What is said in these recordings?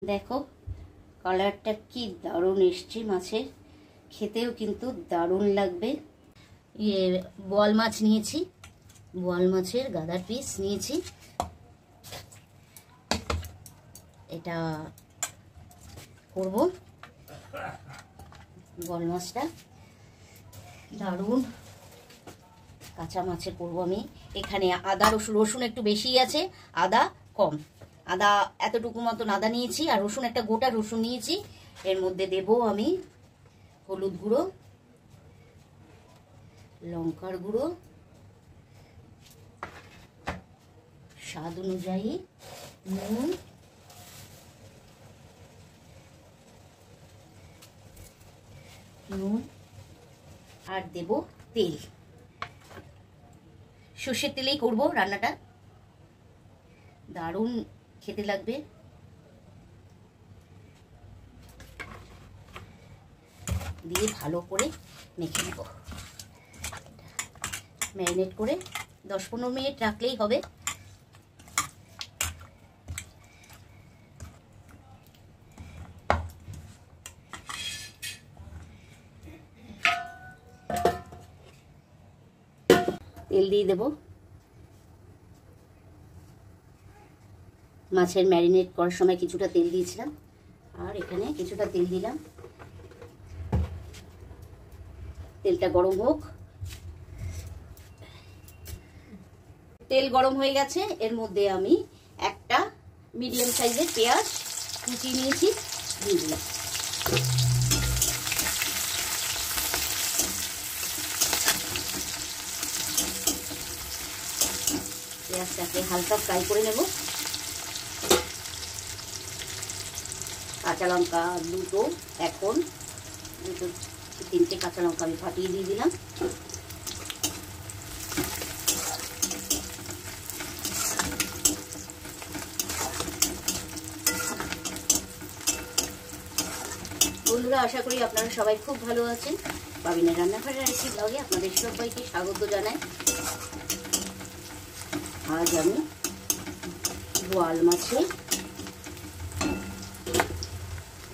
দেখো কালারটা কি দারুণ এসছে মাছের, খেতেও কিন্তু দারুণ লাগবে। বোয়াল মাছ নিয়েছি, বোয়াল মাছের গাদার পিস নিয়েছি। এটা করব বোয়াল মাছটা দারুণ কাঁচা মাছে করব আমি। এখানে আদা রসুন একটু বেশি আছে, আদা কম। আদা এতটুকু মতন আদা নিয়েছি, আর রসুন একটা গোটা রসুন নিয়েছি। এর মধ্যে দেব আমি হলুদ গুঁড়ো, লঙ্কার গুঁড়ো, স্বাদ অনুযায়ী নুন, আর দেব তেল। সর্ষের তেলেই করব রান্নাটা, দারুণ খেতে লাগবে। দিয়ে ভালো করে মেখে নেব। ম্যারিনেট করে 10-15 মিনিট রাখলেই হবে। তেল দিয়ে দেব। মাছের ম্যারিনেট করার সময় কিছুটা তেল দিয়েছিলাম, আর এখানে কিছুটা তেল দিলাম। তেলটা গরম হোক। তেল গরম হয়ে গেছে, এর মধ্যে আমি একটা মিডিয়াম সাইজের পেঁয়াজ কুচি নিয়েছি, দিয়ে দিলাম। পেঁয়াজটাকে হালকা ফ্রাই করে নেব। কাঁচা লঙ্কা দুটো, এখন দুটো 3টে কাঁচা লঙ্কা আমি ফাটিয়ে দিয়ে দিলাম। বন্ধুরা, আশা করি আপনারা সবাই খুব ভালো আছেন। বাবিনের রান্নাঘরের আরেকটি ব্লগে আপনাদের সবাইকে স্বাগত জানাই। আজ আমি বোয়াল মাছের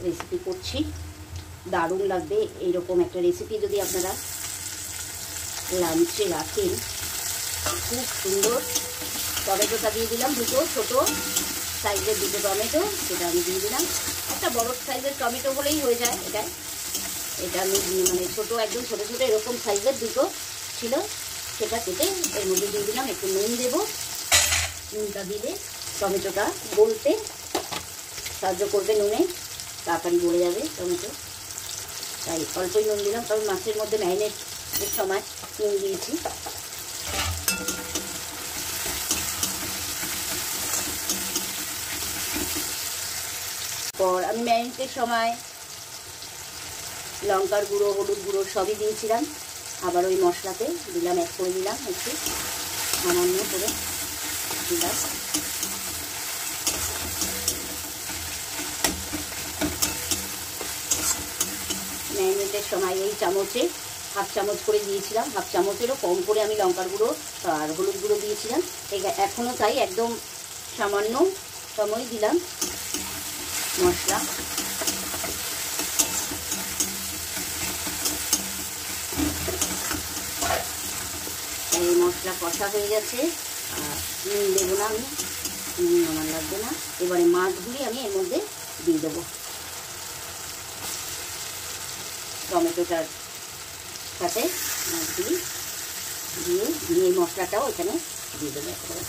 রেসিপি করছি, দারুণ লাগবে। এইরকম একটা রেসিপি যদি আপনারা লাঞ্চে রাখেন, খুব সুন্দর। টমেটোটা দিয়ে দিলাম, দুটো ছোট সাইজের দুটো টমেটো, সেটা আমি দিয়ে দিলাম। একটা বড় সাইজের টমেটো হলেই হয়ে যায়। এটা আমি মানে ছোট, একদম ছোট ছোট এরকম সাইজের দুটো ছিল, সেটা কেটে এর মধ্যে দিয়ে দিলাম। একটু নুন দেবো, নুনটা দিলে টমেটোটা গলতে সাহায্য করবে। নুনে তাড়াতাড়ি গলে যাবে টমেটো, তাই অল্পই নুন দিলাম, কারণ মাছের মধ্যে ম্যারিনেটের সময় নুন দিয়েছি। পর আমি ম্যারিনেটের সময় লঙ্কার গুঁড়ো, হলুদ গুঁড়ো সবই দিয়েছিলাম। আবার ওই মশলাতে দিলাম, অ্যাড করে দিলাম, একটু সামান্য করে দিলাম। ম্যারিনেটের সময় এই চামচে হাফ চামচ করে দিয়েছিলাম, হাফ চামচেরও কম করে আমি লঙ্কার গুঁড়ো আর হলুদ গুঁড়ো দিয়েছিলাম। এখনও তাই একদম সামান্য সময় দিলাম মশলা। এই মশলা কষা হয়ে গেছে, আর নুন দেবো না আমি, নুন আমার লাগবে না। এবারে মাছগুলি আমি এর মধ্যে দিয়ে দেবো, টমেটোটার সাথে মাছগুলি দিয়ে এই মশলাটাও এখানে দিয়ে দেবো একেবারে।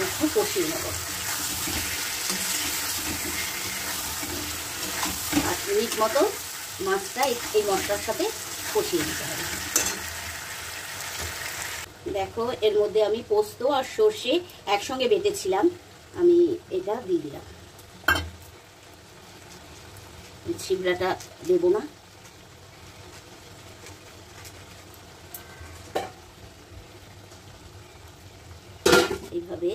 একটু কষিয়ে নেব, 8 মিনিট মতো মাছটা এই মশলার সাথে কষিয়ে দিতে হবে। দেখো, এর মধ্যে আমি পোস্ত আর সর্ষে একসঙ্গে বেটেছিলাম, আমি এটা দিয়ে দিলাম। ছিবড়াটা দেবো না, এইভাবে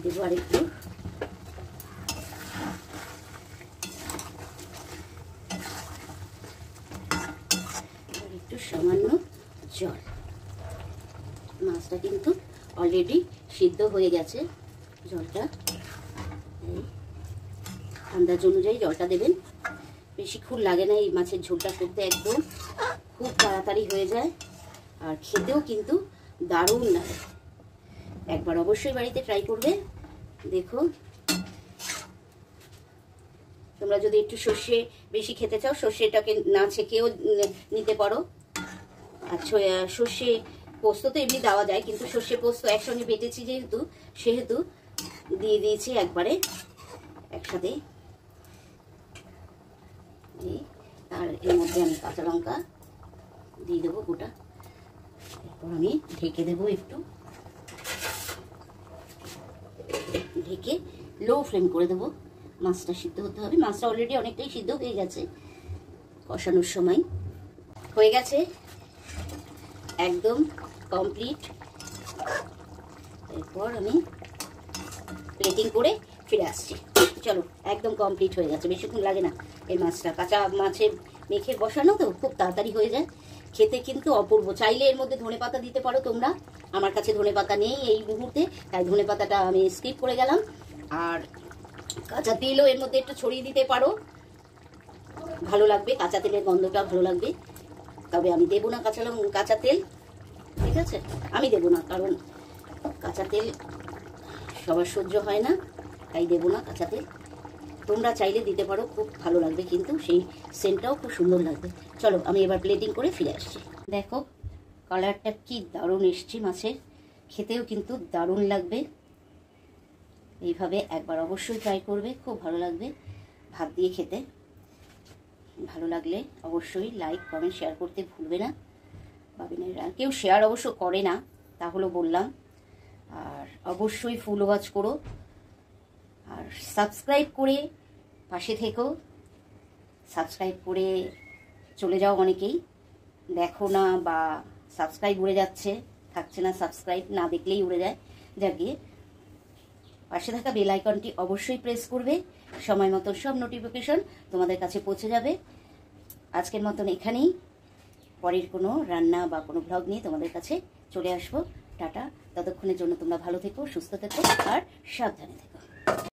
দেবো আর একটু। একটু সামান্য জল। মাছটা কিন্তু অলরেডি সিদ্ধ হয়ে গেছে। জলটা আন্দাজ অনুযায়ী জলটা দেবেন, বেশিক্ষণ লাগে না এই মাছের ঝোলটা করতে, একদম খুব তাড়াতাড়ি হয়ে যায় আর খেতেও কিন্তু দারুণ লাগে। একবার অবশ্যই বাড়িতে ট্রাই করবে। দেখো, তোমরা যদি একটু সর্ষে বেশি খেতে চাও সর্ষেটাকে না ছেঁকেও নিতে পারো। আর সর্ষে পোস্ত তো এমনি দেওয়া যায়, কিন্তু সর্ষে পোস্ত একসঙ্গে বেটেছি সেহেতু দিয়ে দিয়েছি একবারে একসাথে। আর এর মধ্যে আমি কাঁচা লঙ্কা দিয়ে দেবো গোটা। এরপর আমি ঢেকে দেবো, একটু ঢেকে লো ফ্লেম করে দেবো। মাছটা সিদ্ধ হতে হবে। মাছটা অলরেডি অনেকটাই সিদ্ধ হয়ে গেছে কষানোর সময়। হয়ে গেছে, একদম কমপ্লিট। এরপর আমি প্লেটিং করে ফিরে আসছি। চলো, একদম কমপ্লিট হয়ে গেছে, বেশিক্ষণ লাগে না। এই মাছটা কাঁচা মাছে মেখে বসানো তো খুব তাড়াতাড়ি হয়ে যায়, খেতে কিন্তু অপূর্ব। চাইলে এর মধ্যে ধনেপাতা দিতে পারো তোমরা, আমার কাছে ধনেপাতা নেই এই মুহূর্তে, তাই ধনেপাতাটা আমি স্কিপ করে গেলাম। আর কাঁচা তেলও এর মধ্যে একটু ছড়িয়ে দিতে পারো, ভালো লাগবে, কাঁচা তেলের গন্ধটা ভালো লাগবে। তবে আমি দেবো না কাঁচা তেল, ঠিক আছে, আমি দেবো না, কারণ কাঁচা তেল সবার সহ্য হয় না, তাই দেবো না কাঁচা তেল। তোমরা চাইলে দিতে পারো, খুব ভালো লাগবে, কিন্তু সেই সেন্টটাও খুব সুন্দর লাগবে। চলো, আমি এবার প্লেটিং করে ফিরে আসছি। দেখো কালারটা কি দারুণ এসছে মাছের, খেতেও কিন্তু দারুণ লাগবে। এইভাবে একবার অবশ্যই ট্রাই করবে, খুব ভালো লাগবে ভাত দিয়ে খেতে। ভালো লাগলে অবশ্যই লাইক কমেন্ট শেয়ার করতে ভুলবে না। বাবিনেরা কেউ শেয়ার অবশ্য করে না, তাহলে বললাম। আর অবশ্যই ফুল ওয়াচ করো আর সাবস্ক্রাইব করে পাশে থেকো। সাবস্ক্রাইব করে চলে যাও, অনেকেই দেখো না বা সাবস্ক্রাইব উড়ে যাচ্ছে, থাকছে না, সাবস্ক্রাইব না দেখলেই উড়ে যায়। গিয়ে পাশে থাকা বেল আইকনটি অবশ্যই প্রেস করবে, সময় মতন সব নোটিফিকেশন তোমাদের কাছে পৌঁছে যাবে। আজকের মতন এখানেই, পরের কোনো রান্না বা কোনো ব্লগ নিয়ে তোমাদের কাছে চলে আসবো। টাটা, ততক্ষণের জন্য তোমরা ভালো থেকো, সুস্থ থেকো আর সাবধানে থেকো।